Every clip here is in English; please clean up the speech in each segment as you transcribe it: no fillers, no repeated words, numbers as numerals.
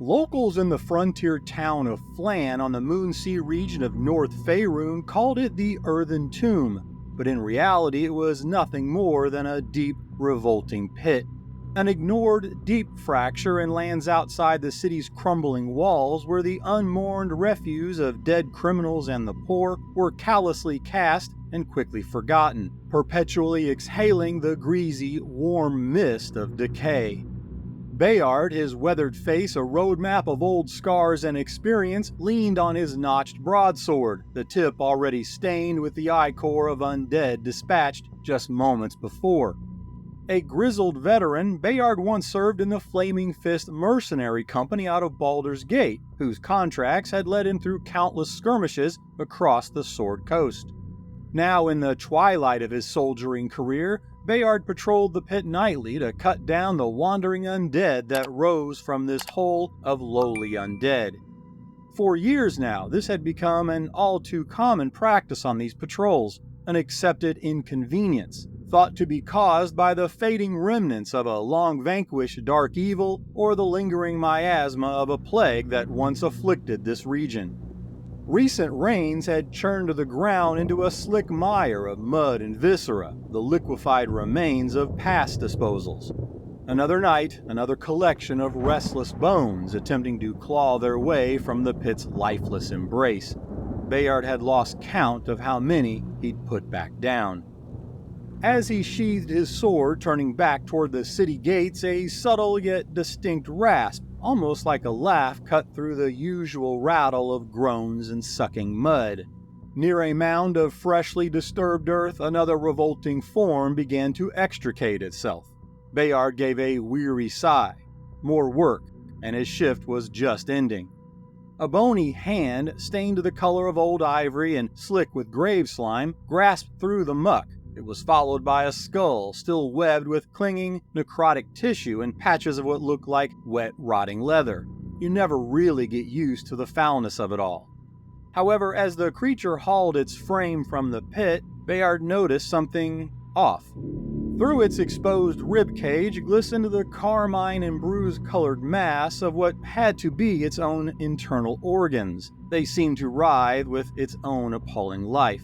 Locals in the frontier town of Flan on the Moonsea region of North Faerun called it the Earthen Tomb, but in reality it was nothing more than a deep, revolting pit. An ignored deep fracture and lands outside the city's crumbling walls where the unmourned refuse of dead criminals and the poor were callously cast and quickly forgotten, perpetually exhaling the greasy, warm mist of decay. Bayard, his weathered face a roadmap of old scars and experience, leaned on his notched broadsword, the tip already stained with the ichor of undead dispatched just moments before. A grizzled veteran, Bayard once served in the Flaming Fist mercenary company out of Baldur's Gate, whose contracts had led him through countless skirmishes across the Sword Coast. Now in the twilight of his soldiering career, Bayard patrolled the pit nightly to cut down the wandering undead that rose from this hole of lowly undead. For years now, this had become an all-too-common practice on these patrols, an accepted inconvenience, thought to be caused by the fading remnants of a long-vanquished dark evil or the lingering miasma of a plague that once afflicted this region. Recent rains had churned the ground into a slick mire of mud and viscera, the liquefied remains of past disposals. Another night, another collection of restless bones attempting to claw their way from the pit's lifeless embrace. Bayard had lost count of how many he'd put back down. As he sheathed his sword, turning back toward the city gates, a subtle yet distinct rasp, almost like a laugh, cut through the usual rattle of groans and sucking mud. Near a mound of freshly disturbed earth, another revolting form began to extricate itself. Bayard gave a weary sigh. More work, and his shift was just ending. A bony hand, stained to the color of old ivory and slick with grave slime, grasped through the muck. It was followed by a skull, still webbed with clinging, necrotic tissue and patches of what looked like wet, rotting leather. You never really get used to the foulness of it all. However, as the creature hauled its frame from the pit, Bayard noticed something off. Through its exposed ribcage glistened the carmine and bruise-colored mass of what had to be its own internal organs. They seemed to writhe with its own appalling life.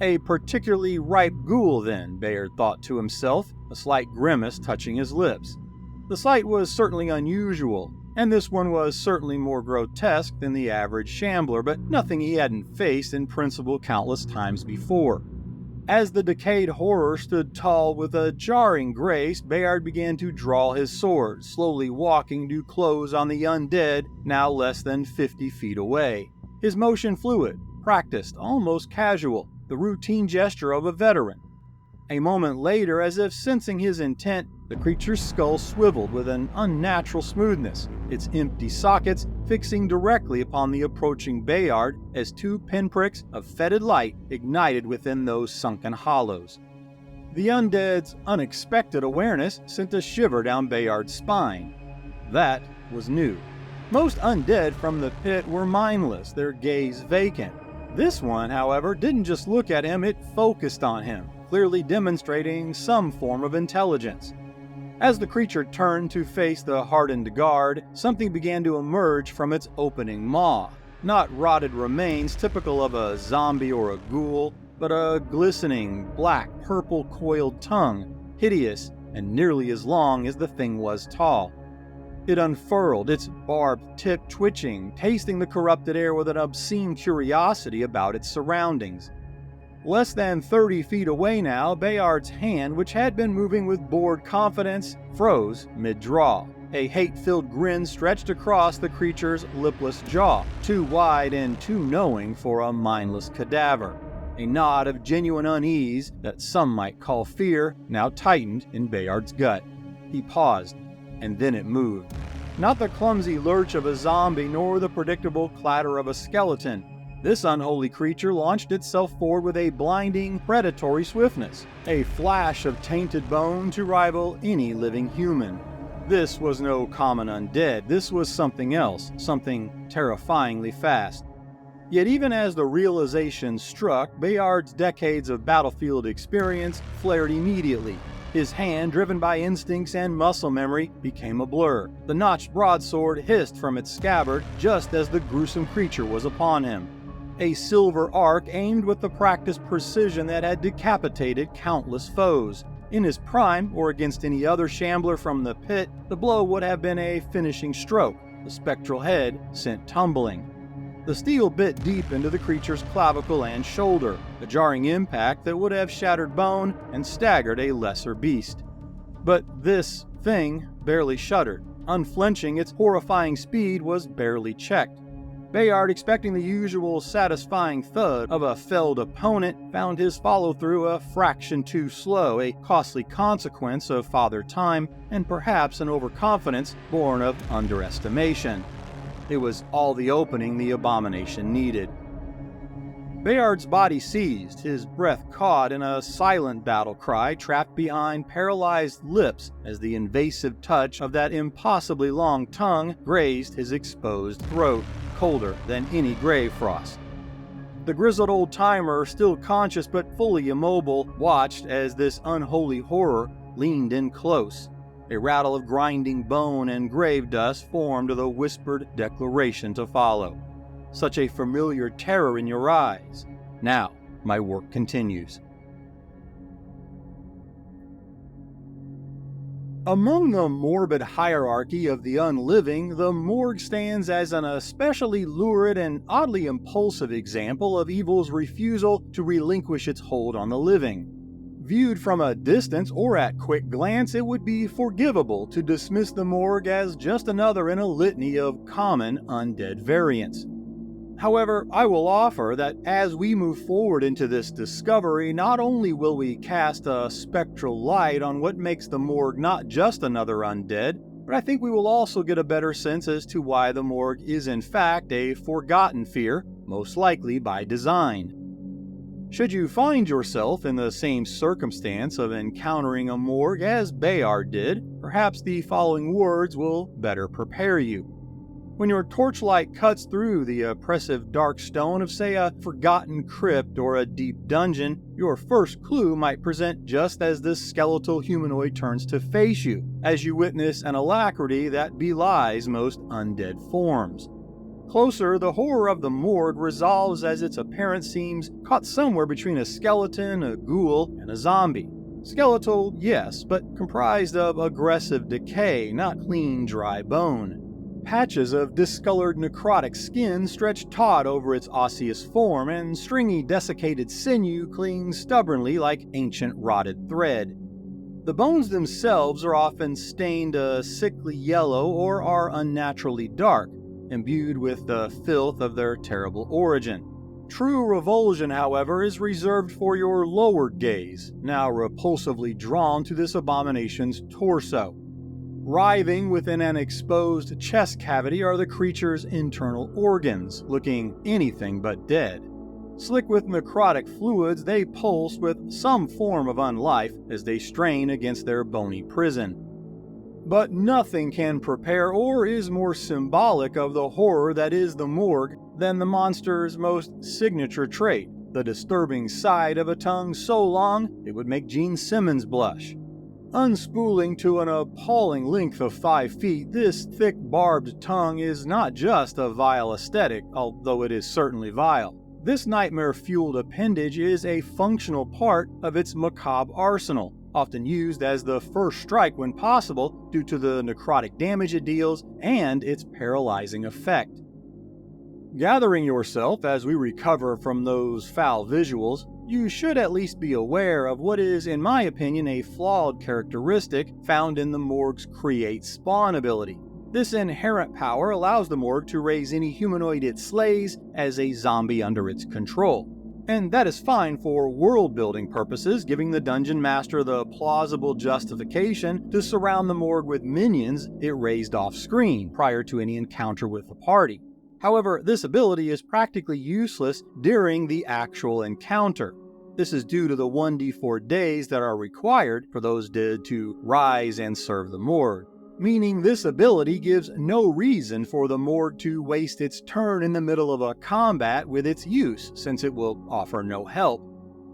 A particularly ripe ghoul then, Bayard thought to himself, a slight grimace touching his lips. The sight was certainly unusual, and this one was certainly more grotesque than the average shambler, but nothing he hadn't faced in principle countless times before. As the decayed horror stood tall with a jarring grace, Bayard began to draw his sword, slowly walking to close on the undead, now less than 50 feet away. His motion fluid, practiced, almost casual, the routine gesture of a veteran. A moment later, as if sensing his intent, the creature's skull swiveled with an unnatural smoothness, its empty sockets fixing directly upon the approaching Bayard as two pinpricks of fetid light ignited within those sunken hollows. The undead's unexpected awareness sent a shiver down Bayard's spine. That was new. Most undead from the pit were mindless, their gaze vacant. This one, however, didn't just look at him, it focused on him, clearly demonstrating some form of intelligence. As the creature turned to face the hardened guard, something began to emerge from its opening maw. Not rotted remains typical of a zombie or a ghoul, but a glistening, black, purple coiled tongue, hideous and nearly as long as the thing was tall. It unfurled, its barbed tip twitching, tasting the corrupted air with an obscene curiosity about its surroundings. Less than 30 feet away now, Bayard's hand, which had been moving with bored confidence, froze mid-draw. A hate-filled grin stretched across the creature's lipless jaw, too wide and too knowing for a mindless cadaver. A nod of genuine unease, that some might call fear, now tightened in Bayard's gut. He paused, and then it moved. Not the clumsy lurch of a zombie, nor the predictable clatter of a skeleton. This unholy creature launched itself forward with a blinding, predatory swiftness, a flash of tainted bone to rival any living human. This was no common undead, this was something else, something terrifyingly fast. Yet even as the realization struck, Bayard's decades of battlefield experience flared immediately. His hand, driven by instincts and muscle memory, became a blur. The notched broadsword hissed from its scabbard just as the gruesome creature was upon him. A silver arc aimed with the practiced precision that had decapitated countless foes. In his prime, or against any other shambler from the pit, the blow would have been a finishing stroke, the spectral head sent tumbling. The steel bit deep into the creature's clavicle and shoulder, a jarring impact that would have shattered bone and staggered a lesser beast. But this thing barely shuddered. Unflinching, its horrifying speed was barely checked. Bayard, expecting the usual satisfying thud of a felled opponent, found his follow-through a fraction too slow, a costly consequence of Father Time, and perhaps an overconfidence born of underestimation. It was all the opening the abomination needed. Bayard's body seized, his breath caught in a silent battle cry trapped behind paralyzed lips as the invasive touch of that impossibly long tongue grazed his exposed throat, colder than any grave frost. The grizzled old-timer, still conscious but fully immobile, watched as this unholy horror leaned in close. A rattle of grinding bone and grave dust formed the whispered declaration to follow. Such a familiar terror in your eyes. Now, my work continues. Among the morbid hierarchy of the unliving, the Mohrg stands as an especially lurid and oddly impulsive example of evil's refusal to relinquish its hold on the living. Viewed from a distance or at quick glance, it would be forgivable to dismiss the Mohrg as just another in a litany of common undead variants. However, I will offer that as we move forward into this discovery, not only will we cast a spectral light on what makes the Mohrg not just another undead, but I think we will also get a better sense as to why the Mohrg is in fact a forgotten fear, most likely by design. Should you find yourself in the same circumstance of encountering a Mohrg as Bayard did, perhaps the following words will better prepare you. When your torchlight cuts through the oppressive dark stone of, say, a forgotten crypt or a deep dungeon, your first clue might present just as this skeletal humanoid turns to face you, as you witness an alacrity that belies most undead forms. Closer, the horror of the Mohrg resolves as its appearance seems caught somewhere between a skeleton, a ghoul, and a zombie. Skeletal, yes, but comprised of aggressive decay, not clean, dry bone. Patches of discolored necrotic skin stretch taut over its osseous form, and stringy desiccated sinew clings stubbornly like ancient rotted thread. The bones themselves are often stained a sickly yellow or are unnaturally dark, imbued with the filth of their terrible origin. True revulsion, however, is reserved for your lowered gaze, now repulsively drawn to this abomination's torso. Writhing within an exposed chest cavity are the creature's internal organs, looking anything but dead. Slick with necrotic fluids, they pulse with some form of unlife as they strain against their bony prison. But nothing can prepare or is more symbolic of the horror that is the Mohrg than the monster's most signature trait, the disturbing sight of a tongue so long it would make Gene Simmons blush. Unspooling to an appalling length of 5 feet, this thick barbed tongue is not just a vile aesthetic, although it is certainly vile. This nightmare-fueled appendage is a functional part of its macabre arsenal, often used as the first strike when possible due to the necrotic damage it deals and its paralyzing effect. Gathering yourself as we recover from those foul visuals, you should at least be aware of what is, in my opinion, a flawed characteristic found in the Mohrg's Create Spawn ability. This inherent power allows the Mohrg to raise any humanoid it slays as a zombie under its control. And that is fine for world-building purposes, giving the dungeon master the plausible justification to surround the Mohrg with minions it raised off-screen prior to any encounter with the party. However, this ability is practically useless during the actual encounter. This is due to the 1d4 days that are required for those dead to rise and serve the Mohrg, meaning this ability gives no reason for the Mohrg to waste its turn in the middle of a combat with its use, since it will offer no help.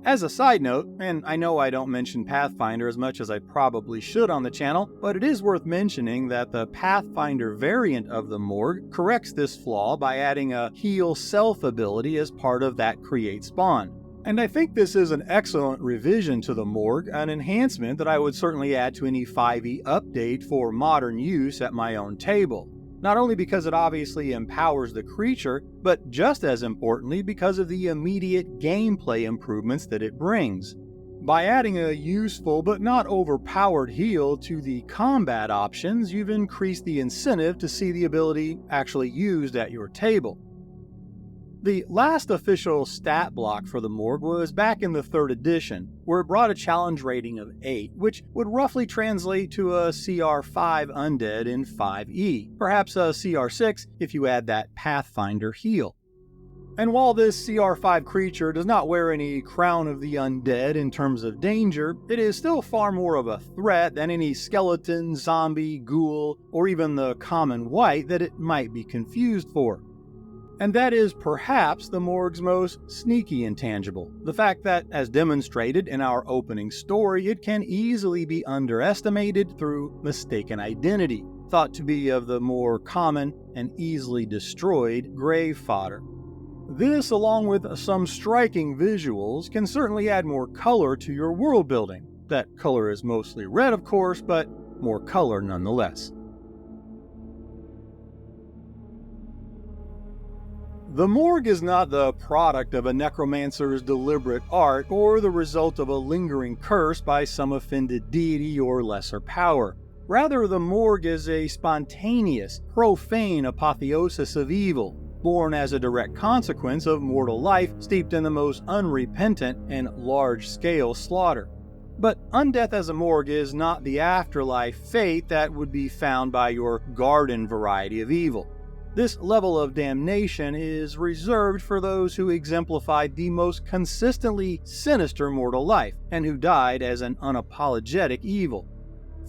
As a side note, and I know I don't mention Pathfinder as much as I probably should on the channel, but it is worth mentioning that the Pathfinder variant of the Mohrg corrects this flaw by adding a heal self ability as part of that create spawn. And I think this is an excellent revision to the Mohrg, an enhancement that I would certainly add to any 5e update for modern use at my own table. Not only because it obviously empowers the creature, but just as importantly because of the immediate gameplay improvements that it brings. By adding a useful but not overpowered heal to the combat options, you've increased the incentive to see the ability actually used at your table. The last official stat block for the Mohrg was back in the 3rd edition, where it brought a challenge rating of 8, which would roughly translate to a CR5 undead in 5e, perhaps a CR6 if you add that Pathfinder heal. And while this CR5 creature does not wear any crown of the undead in terms of danger, it is still far more of a threat than any skeleton, zombie, ghoul, or even the common wight that it might be confused for. And that is perhaps the Mohrg's most sneaky intangible, the fact that, as demonstrated in our opening story, it can easily be underestimated through mistaken identity, thought to be of the more common and easily destroyed grave fodder. This, along with some striking visuals, can certainly add more color to your world building. That color is mostly red, of course, but more color nonetheless. The Mohrg is not the product of a necromancer's deliberate art or the result of a lingering curse by some offended deity or lesser power. Rather, the Mohrg is a spontaneous, profane apotheosis of evil, born as a direct consequence of mortal life steeped in the most unrepentant and large-scale slaughter. But undeath as a Mohrg is not the afterlife fate that would be found by your garden variety of evil. This level of damnation is reserved for those who exemplified the most consistently sinister mortal life, and who died as an unapologetic evil.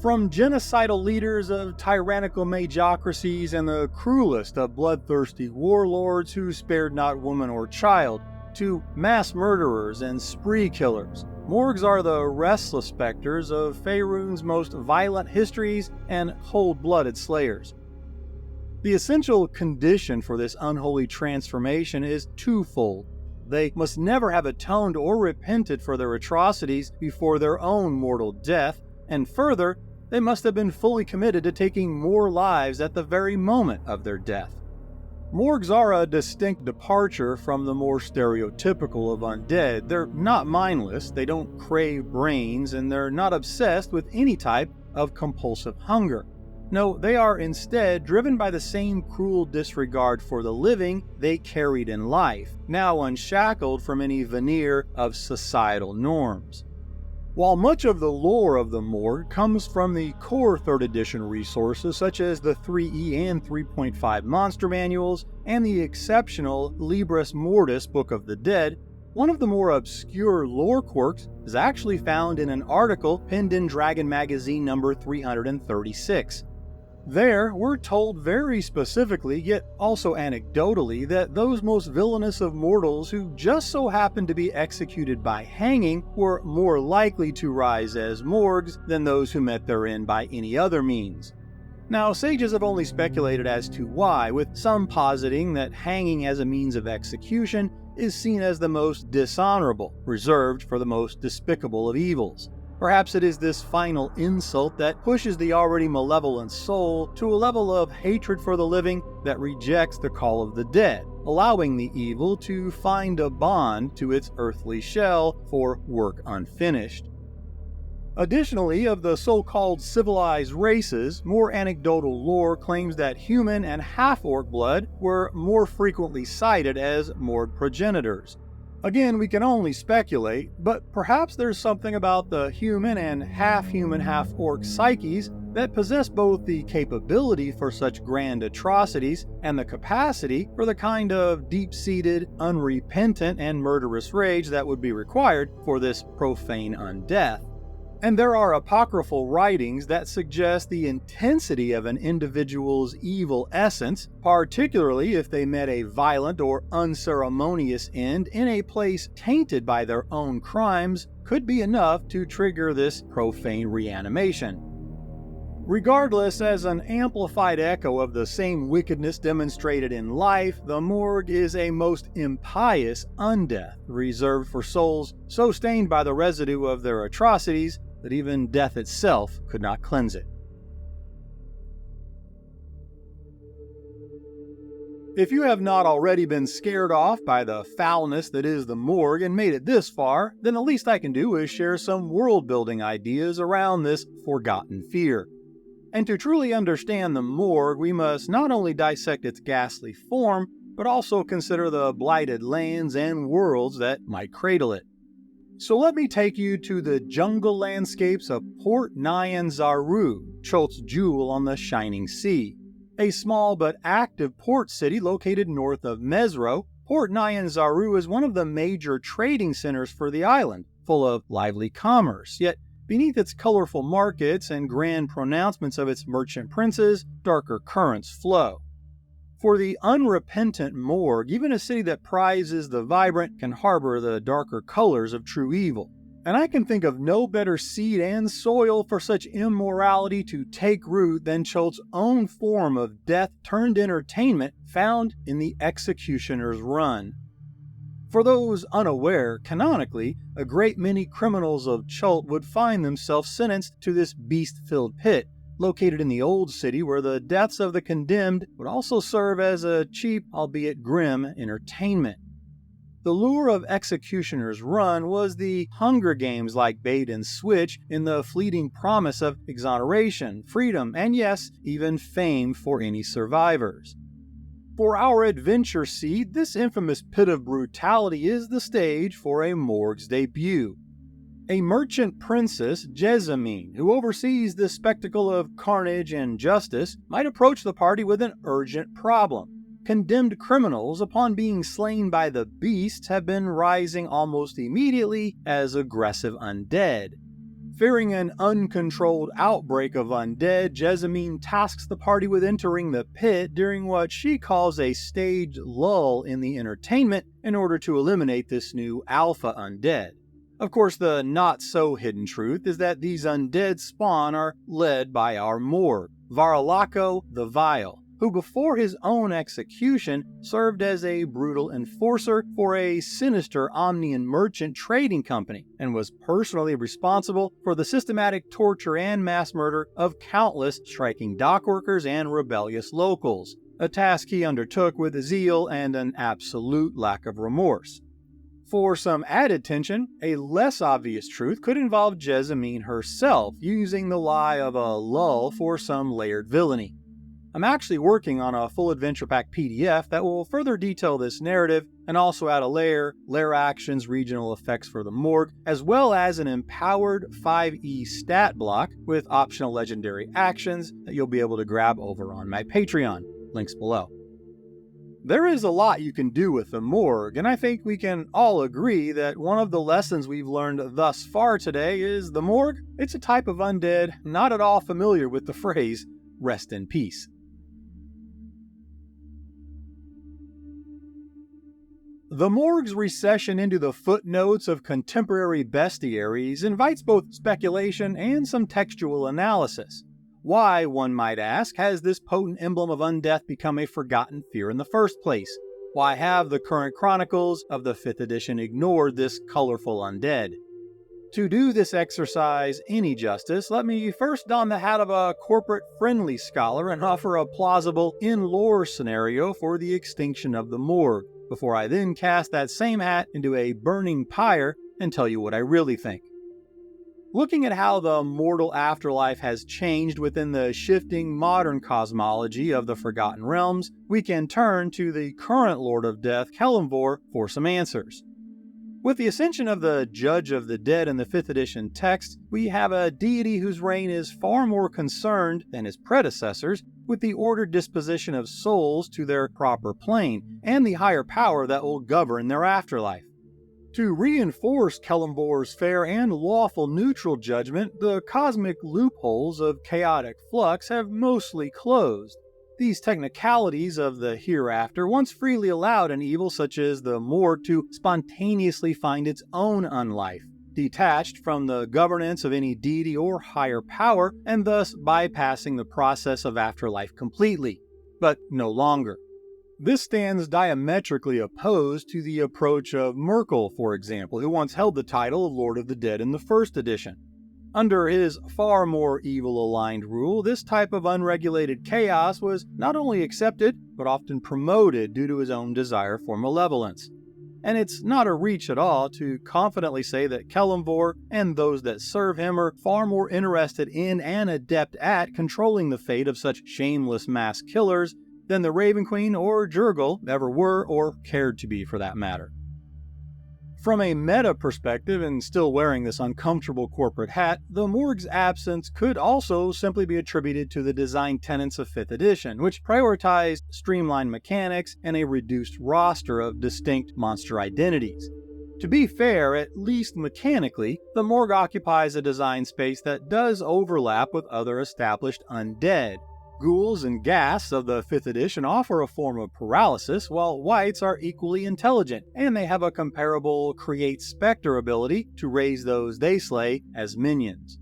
From genocidal leaders of tyrannical magiocracies and the cruelest of bloodthirsty warlords who spared not woman or child, to mass murderers and spree killers, Mohrgs are the restless specters of Faerun's most violent histories and cold-blooded slayers. The essential condition for this unholy transformation is twofold. They must never have atoned or repented for their atrocities before their own mortal death, and further, they must have been fully committed to taking more lives at the very moment of their death. Mohrgs are a distinct departure from the more stereotypical of undead. They're not mindless, they don't crave brains, and they're not obsessed with any type of compulsive hunger. No, they are instead driven by the same cruel disregard for the living they carried in life, now unshackled from any veneer of societal norms. While much of the lore of the Mohrg comes from the core 3rd edition resources such as the 3e and 3.5 monster manuals and the exceptional Libris Mortis Book of the Dead, one of the more obscure lore quirks is actually found in an article penned in Dragon Magazine number 336. There, we're told very specifically, yet also anecdotally, that those most villainous of mortals who just so happened to be executed by hanging were more likely to rise as Mohrgs than those who met their end by any other means. Now, sages have only speculated as to why, with some positing that hanging as a means of execution is seen as the most dishonorable, reserved for the most despicable of evils. Perhaps it is this final insult that pushes the already malevolent soul to a level of hatred for the living that rejects the call of the dead, allowing the evil to find a bond to its earthly shell for work unfinished. Additionally, of the so-called civilized races, more anecdotal lore claims that human and half-orc blood were more frequently cited as Mohrg progenitors. Again, we can only speculate, but perhaps there's something about the human and half-human, half-orc psyches that possess both the capability for such grand atrocities and the capacity for the kind of deep-seated, unrepentant, and murderous rage that would be required for this profane undeath. And there are apocryphal writings that suggest the intensity of an individual's evil essence, particularly if they met a violent or unceremonious end in a place tainted by their own crimes, could be enough to trigger this profane reanimation. Regardless, as an amplified echo of the same wickedness demonstrated in life, the Mohrg is a most impious undeath, reserved for souls so stained by the residue of their atrocities that even death itself could not cleanse it. If you have not already been scared off by the foulness that is the Mohrg and made it this far, then the least I can do is share some world-building ideas around this forgotten fear. And to truly understand the Mohrg, we must not only dissect its ghastly form, but also consider the blighted lands and worlds that might cradle it. So let me take you to the jungle landscapes of Port Nyanzaru, Cholt's jewel on the shining sea. A small but active port city located north of Mesro, Port Nyanzaru is one of the major trading centers for the island, full of lively commerce, yet beneath its colorful markets and grand pronouncements of its merchant princes, darker currents flow. For the unrepentant Mohrg, even a city that prizes the vibrant can harbor the darker colors of true evil. And I can think of no better seed and soil for such immorality to take root than Cholt's own form of death-turned-entertainment found in the Executioner's Run. For those unaware, canonically, a great many criminals of Cholt would find themselves sentenced to this beast-filled pit, located in the old city where the deaths of the condemned would also serve as a cheap, albeit grim, entertainment. The lure of Executioner's Run was the Hunger Games-like bait and switch in the fleeting promise of exoneration, freedom, and yes, even fame for any survivors. For our adventure seed, this infamous pit of brutality is the stage for a Mohrg's debut. A merchant princess, Jessamine, who oversees this spectacle of carnage and justice, might approach the party with an urgent problem. Condemned criminals, upon being slain by the beasts, have been rising almost immediately as aggressive undead. Fearing an uncontrolled outbreak of undead, Jessamine tasks the party with entering the pit during what she calls a staged lull in the entertainment in order to eliminate this new alpha undead. Of course, the not-so-hidden truth is that these undead spawn are led by our Mohrg, Varalako the Vile, who before his own execution served as a brutal enforcer for a sinister Omnian merchant trading company and was personally responsible for the systematic torture and mass murder of countless striking dockworkers and rebellious locals, a task he undertook with zeal and an absolute lack of remorse. For some added tension, a less obvious truth could involve Jessamine herself using the lie of a lull for some layered villainy. I'm actually working on a full adventure pack PDF that will further detail this narrative and also add a layer actions, regional effects for the Mohrg, as well as an empowered 5e stat block with optional legendary actions that you'll be able to grab over on my Patreon. Links below. There is a lot you can do with the Mohrg, and I think we can all agree that one of the lessons we've learned thus far today is the Mohrg, it's a type of undead not at all familiar with the phrase, rest in peace. The Mohrg's recession into the footnotes of contemporary bestiaries invites both speculation and some textual analysis. Why, one might ask, has this potent emblem of undeath become a forgotten fear in the first place? Why have the current chronicles of the 5th edition ignored this colorful undead? To do this exercise any justice, let me first don the hat of a corporate-friendly scholar and offer a plausible in-lore scenario for the extinction of the Mohrg, before I then cast that same hat into a burning pyre and tell you what I really think. Looking at how the mortal afterlife has changed within the shifting modern cosmology of the Forgotten Realms, we can turn to the current Lord of Death, Kelemvor, for some answers. With the ascension of the Judge of the Dead in the 5th edition text, we have a deity whose reign is far more concerned than his predecessors with the ordered disposition of souls to their proper plane and the higher power that will govern their afterlife. To reinforce Kelemvor's fair and lawful neutral judgment, the cosmic loopholes of chaotic flux have mostly closed. These technicalities of the hereafter once freely allowed an evil such as the Mohrg to spontaneously find its own unlife, detached from the governance of any deity or higher power, and thus bypassing the process of afterlife completely, but no longer. This stands diametrically opposed to the approach of Mohrg, for example, who once held the title of Lord of the Dead in the first edition. Under his far more evil-aligned rule, this type of unregulated chaos was not only accepted, but often promoted due to his own desire for malevolence. And it's not a reach at all to confidently say that Kelemvor and those that serve him are far more interested in and adept at controlling the fate of such shameless mass killers than the Raven Queen or Jurgle ever were or cared to be for that matter. From a meta perspective, and still wearing this uncomfortable corporate hat, the Mohrg's absence could also simply be attributed to the design tenets of 5th edition, which prioritized streamlined mechanics and a reduced roster of distinct monster identities. To be fair, at least mechanically, the Mohrg occupies a design space that does overlap with other established undead. Ghouls and ghasts of the 5th edition offer a form of paralysis, while wights are equally intelligent, and they have a comparable create specter ability to raise those they slay as minions.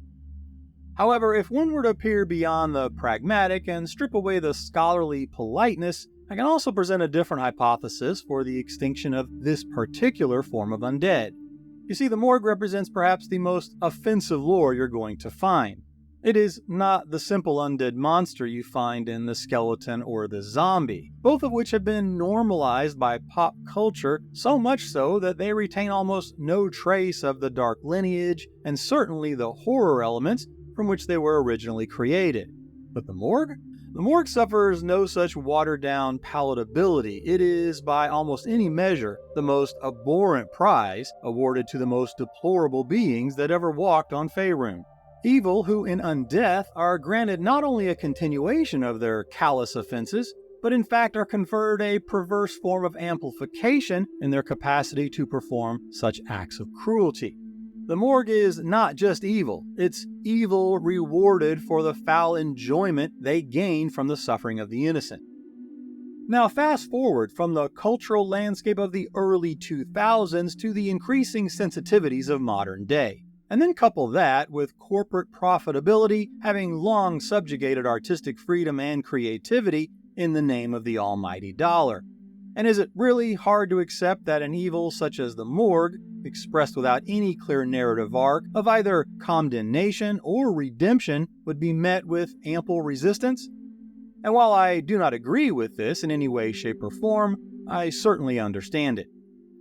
However, if one were to peer beyond the pragmatic and strip away the scholarly politeness, I can also present a different hypothesis for the extinction of this particular form of undead. You see, the Mohrg represents perhaps the most offensive lore you're going to find. It is not the simple undead monster you find in the skeleton or the zombie, both of which have been normalized by pop culture, so much so that they retain almost no trace of the dark lineage and certainly the horror elements from which they were originally created. But the Mohrg? The Mohrg suffers no such watered-down palatability. It is, by almost any measure, the most abhorrent prize awarded to the most deplorable beings that ever walked on Faerun. Evil who in Undeath are granted not only a continuation of their callous offenses, but in fact are conferred a perverse form of amplification in their capacity to perform such acts of cruelty. The Mohrg is not just evil, it's evil rewarded for the foul enjoyment they gain from the suffering of the innocent. Now fast forward from the cultural landscape of the early 2000s to the increasing sensitivities of modern day. And then couple that with corporate profitability having long subjugated artistic freedom and creativity in the name of the almighty dollar. And is it really hard to accept that an evil such as the Mohrg, expressed without any clear narrative arc of either condemnation or redemption, would be met with ample resistance? And while I do not agree with this in any way, shape, or form, I certainly understand it.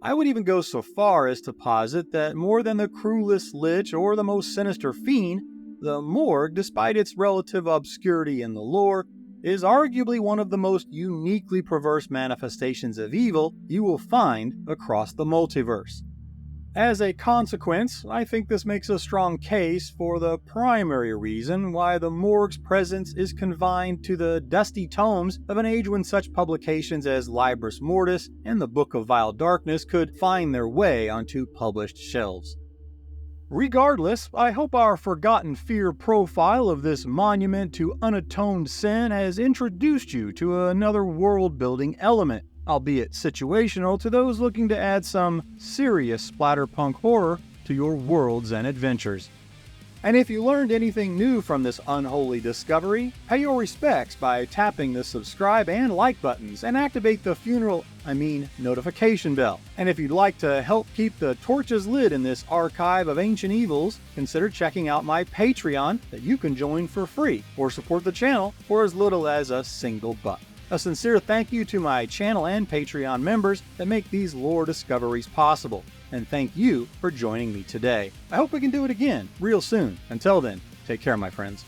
I would even go so far as to posit that more than the cruelest lich or the most sinister fiend, the Mohrg, despite its relative obscurity in the lore, is arguably one of the most uniquely perverse manifestations of evil you will find across the multiverse. As a consequence, I think this makes a strong case for the primary reason why the Mohrg's presence is confined to the dusty tomes of an age when such publications as Libris Mortis and the Book of Vile Darkness could find their way onto published shelves. Regardless, I hope our forgotten fear profile of this monument to unatoned sin has introduced you to another world-building element, albeit situational, to those looking to add some serious splatterpunk horror to your worlds and adventures. And if you learned anything new from this unholy discovery, pay your respects by tapping the subscribe and like buttons and activate the notification bell. And if you'd like to help keep the torches lit in this archive of ancient evils, consider checking out my Patreon that you can join for free or support the channel for as little as a single buck. A sincere thank you to my channel and Patreon members that make these lore discoveries possible. And thank you for joining me today. I hope we can do it again real soon. Until then, take care, my friends.